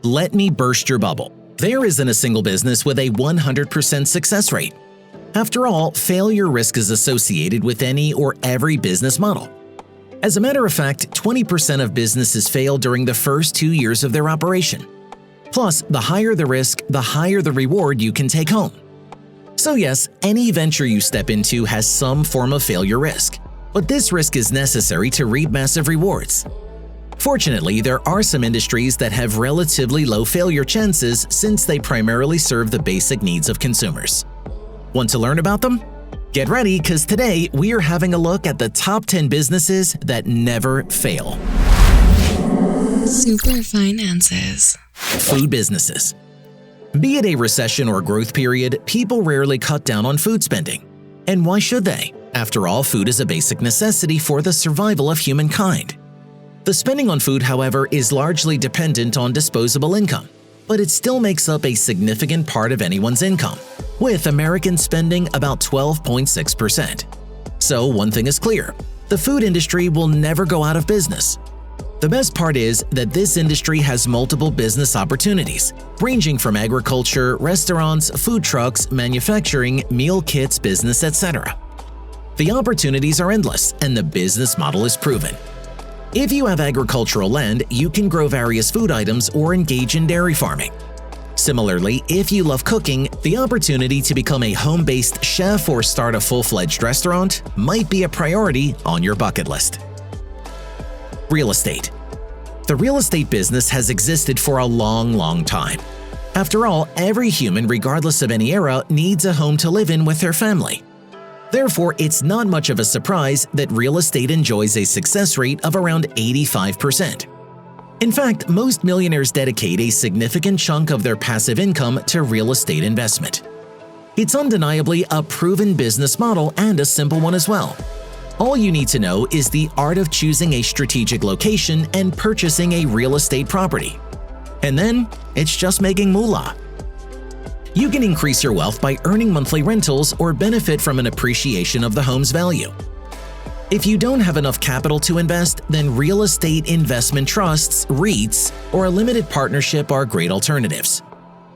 Let me burst your bubble. There isn't a single business with a 100% success rate. After all, failure risk is associated with any or every business model. As a matter of fact, 20% of businesses fail during the first 2 years of their operation. Plus, the higher the risk, the higher the reward you can take home. So yes, any venture you step into has some form of failure risk, but this risk is necessary to reap massive rewards. Fortunately, there are some industries that have relatively low failure chances since they primarily serve the basic needs of consumers. Want to learn about them? Get ready, because today we are having a look at the top 10 businesses that never fail. Superfinances. Food businesses. Be it a recession or growth period, people rarely cut down on food spending. And why should they? After all, food is a basic necessity for the survival of humankind. The spending on food, however, is largely dependent on disposable income, but it still makes up a significant part of anyone's income, with Americans spending about 12.6%. So one thing is clear, the food industry will never go out of business. The best part is that this industry has multiple business opportunities, ranging from agriculture, restaurants, food trucks, manufacturing, meal kits business, etc. The opportunities are endless, and the business model is proven. If you have agricultural land, you can grow various food items or engage in dairy farming. Similarly, if you love cooking, the opportunity to become a home-based chef or start a full-fledged restaurant might be a priority on your bucket list. Real estate. The real estate business has existed for a long time. After all, every human, regardless of any era, needs a home to live in with their family. Therefore, it's not much of a surprise that real estate enjoys a success rate of around 85%. In fact, most millionaires dedicate a significant chunk of their passive income to real estate investment. It's undeniably a proven business model and a simple one as well. All you need to know is the art of choosing a strategic location and purchasing a real estate property. And then, it's just making moolah. You can increase your wealth by earning monthly rentals or benefit from an appreciation of the home's value. If you don't have enough capital to invest, then real estate investment trusts, REITs, or a limited partnership are great alternatives.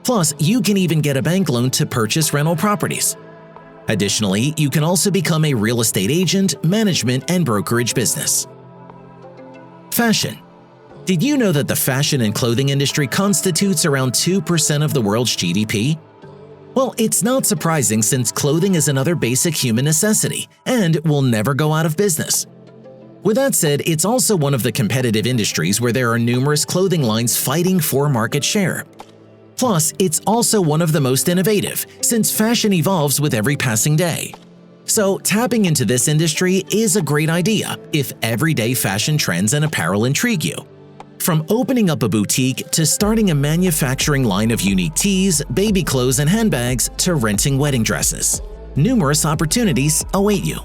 Plus, you can even get a bank loan to purchase rental properties. Additionally, you can also become a real estate agent, management, and brokerage business. Fashion. Did you know that the fashion and clothing industry constitutes around 2% of the world's GDP? Well, it's not surprising since clothing is another basic human necessity and will never go out of business. With that said, it's also one of the competitive industries where there are numerous clothing lines fighting for market share. Plus, it's also one of the most innovative, since fashion evolves with every passing day. So, tapping into this industry is a great idea if everyday fashion trends and apparel intrigue you. From opening up a boutique to starting a manufacturing line of unique tees, baby clothes, and handbags to renting wedding dresses, numerous opportunities await you.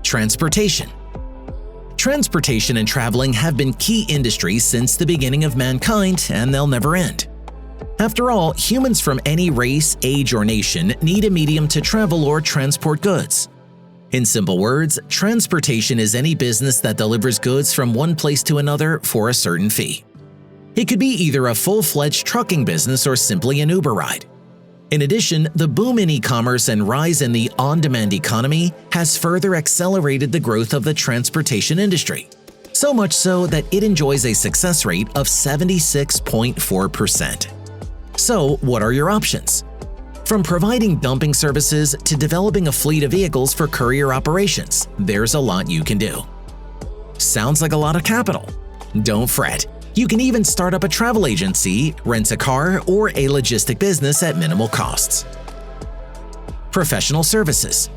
Transportation. Transportation and traveling have been key industries since the beginning of mankind, and they'll never end. After all, humans from any race, age, or nation need a medium to travel or transport goods. In simple words, transportation is any business that delivers goods from one place to another for a certain fee. It could be either a full-fledged trucking business or simply an Uber ride. In addition, the boom in e-commerce and rise in the on-demand economy has further accelerated the growth of the transportation industry, so much so that it enjoys a success rate of 76.4%. So, what are your options? From providing dumping services to developing a fleet of vehicles for courier operations, there's a lot you can do. Sounds like a lot of capital? Don't fret. You can even start up a travel agency, rent a car, or a logistic business at minimal costs. Professional services.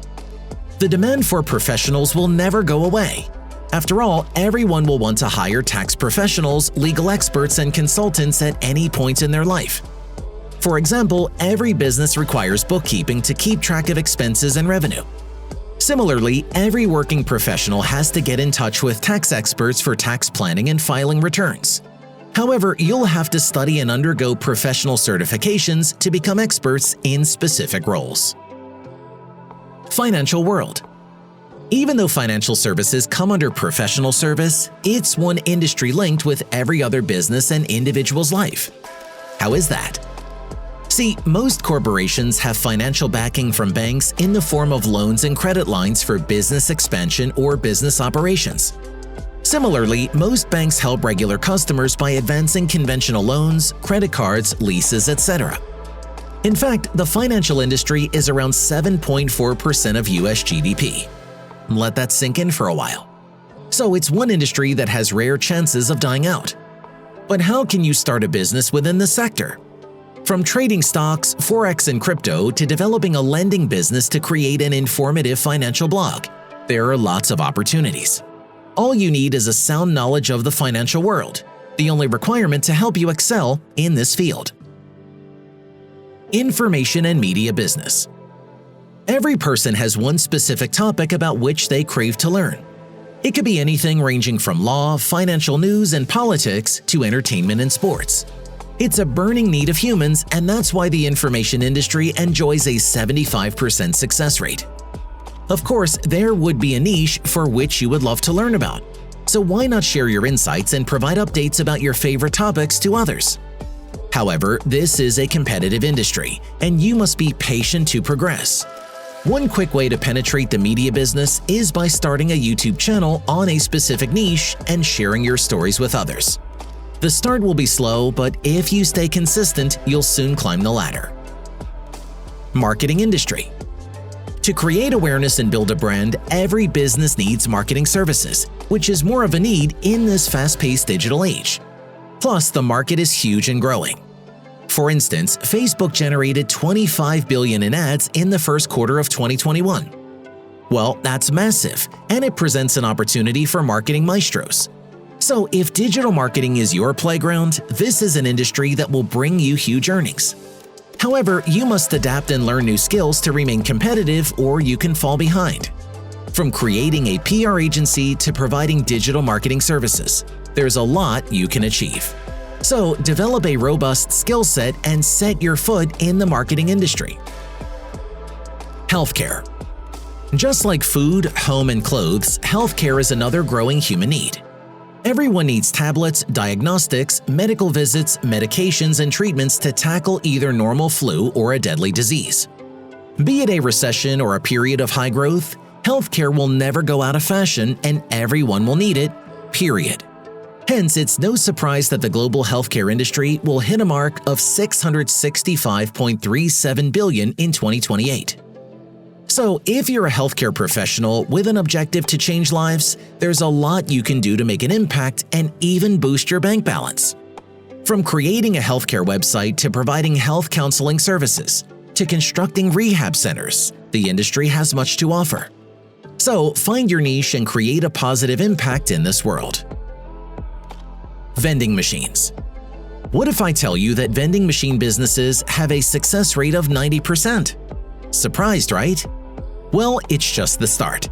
The demand for professionals will never go away. After all, everyone will want to hire tax professionals, legal experts, and consultants at any point in their life. For example, every business requires bookkeeping to keep track of expenses and revenue. Similarly, every working professional has to get in touch with tax experts for tax planning and filing returns. However, you'll have to study and undergo professional certifications to become experts in specific roles. Financial world. Even though financial services come under professional service, it's one industry linked with every other business and individual's life. How is that? See, most corporations have financial backing from banks in the form of loans and credit lines for business expansion or business operations. Similarly, most banks help regular customers by advancing conventional loans, credit cards, leases, etc. In fact, the financial industry is around 7.4% of US GDP. Let that sink in for a while. So it's one industry that has rare chances of dying out. But how can you start a business within the sector? From trading stocks, forex, and crypto to developing a lending business to create an informative financial blog, there are lots of opportunities. All you need is a sound knowledge of the financial world, the only requirement to help you excel in this field. Information and media business. Every person has one specific topic about which they crave to learn. It could be anything ranging from law, financial news, and politics to entertainment and sports. It's a burning need of humans, and that's why the information industry enjoys a 75% success rate. Of course, there would be a niche for which you would love to learn about. So why not share your insights and provide updates about your favorite topics to others? However, this is a competitive industry, and you must be patient to progress. One quick way to penetrate the media business is by starting a YouTube channel on a specific niche and sharing your stories with others. The start will be slow, but if you stay consistent, you'll soon climb the ladder. Marketing industry. To create awareness and build a brand, every business needs marketing services, which is more of a need in this fast-paced digital age. Plus, the market is huge and growing. For instance, Facebook generated $25 billion in ads in the first quarter of 2021. Well, that's massive, and it presents an opportunity for marketing maestros. So if digital marketing is your playground, this is an industry that will bring you huge earnings. However, you must adapt and learn new skills to remain competitive, or you can fall behind. From creating a PR agency to providing digital marketing services, there's a lot you can achieve. So develop a robust skill set and set your foot in the marketing industry. Healthcare. Just like food, home, and clothes, healthcare is another growing human need. Everyone needs tablets, diagnostics, medical visits, medications, and treatments to tackle either normal flu or a deadly disease. Be it a recession or a period of high growth, healthcare will never go out of fashion and everyone will need it, period. Hence, it's no surprise that the global healthcare industry will hit a mark of $665.37 billion in 2028. So, if you're a healthcare professional with an objective to change lives, there's a lot you can do to make an impact and even boost your bank balance. From creating a healthcare website to providing health counseling services to constructing rehab centers, the industry has much to offer. So, find your niche and create a positive impact in this world. Vending machines. What if I tell you that vending machine businesses have a success rate of 90%? Surprised, right? Well, it's just the start.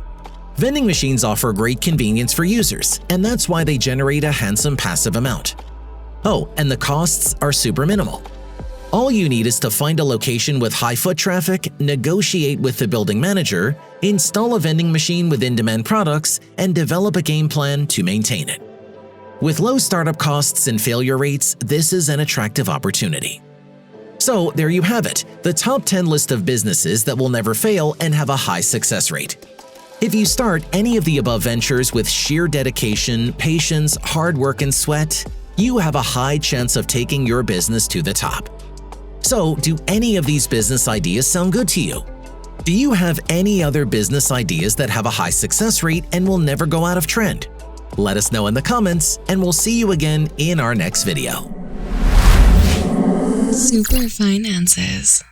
Vending machines offer great convenience for users, and that's why they generate a handsome passive amount. Oh, and the costs are super minimal. All you need is to find a location with high foot traffic, negotiate with the building manager, install a vending machine with in-demand products, and develop a game plan to maintain it. With low startup costs and failure rates, this is an attractive opportunity. So there you have it, the top 10 list of businesses that will never fail and have a high success rate. If you start any of the above ventures with sheer dedication, patience, hard work, and sweat, you have a high chance of taking your business to the top. So, do any of these business ideas sound good to you? Do you have any other business ideas that have a high success rate and will never go out of trend? Let us know in the comments, and we'll see you again in our next video. Superfinances.